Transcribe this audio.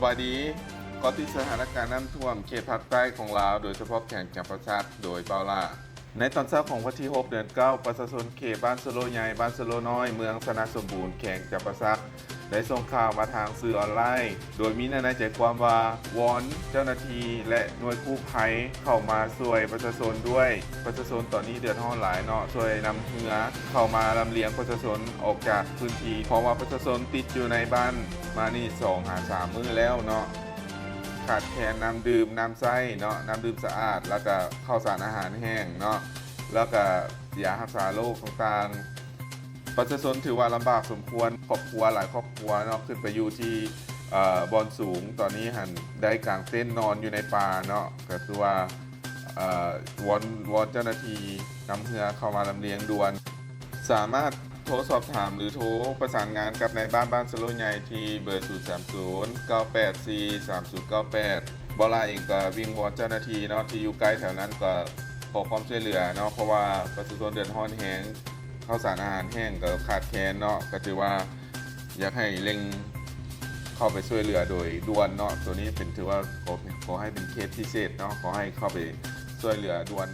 บายดีก็ติดสถานการณ์น้ำท่วมเขตภาคใต้ของลาวโดยเฉพาะแข่งจำปาสักโดยเปาล่าในตอนเช้าของวันที่ 6 เดือน 9 ประชาชนเขตบ้านสโลใหญ่บ้านสโลน้อยเมืองสนาสมบูรณ์แข่งจำปาสักได้ส่งข่าวมาทางสื่อออนไลน์โดยมีในใจความว่าวอนเจ้าหน้าที่และหน่วยกู้ภัยเข้ามาช่วยประชาชนด้วยประชาชนตอนนี้เดือดร้อนหลายเนาะช่วยนำเรือเข้ามาลำเลียงประชาชนออกจากพื้นที่เพราะว่าประชาชนติดอยู่ในบ้านมานี่2-3 มื้อแล้วเนาะขาดแคลนน้ำดื่มน้ำใส้เนาะน้ำดื่มสะอาดแล้วก็ข้าวสารอาหารแห้งเนาะแล้วก็ยารักษาโรคต่างๆประชาชนถือว่าลำบากสมควรครอบครัวหลายครอบครัวเนาะขึ้นไปอยู่ที่บอนสูงตอนนี้หันได้กางเต้นนอนอยู่ในป่าเนาะก็คือว่าวอนเจ้าหน้าที่นำเรือเข้ามาลำเลียงด่วนสามารถโทรสอบถามหรือโทรประสานงานกับในบ้านสโลใหญ่ที่เบอร์ 030-984-3098 บอลาเองก็วิ่งวอนเจ้าหน้าที่เนาะที่อยู่ใกล้แถวนั้นก็ขอความช่วยเหลือเนาะเพราะว่าประชาชนเดือดร้อนแห้งข้าวสารอาหารแห้งก็ขาดแคลนเนาะก็ถือว่าอยากให้เร่งเข้าไปช่วยเหลือโดยด่วนเนาะตัวนี้เป็นถือว่าขอให้เป็นเคสพิเศษเนาะขอให้เข้าไปช่วยเหลือด่วน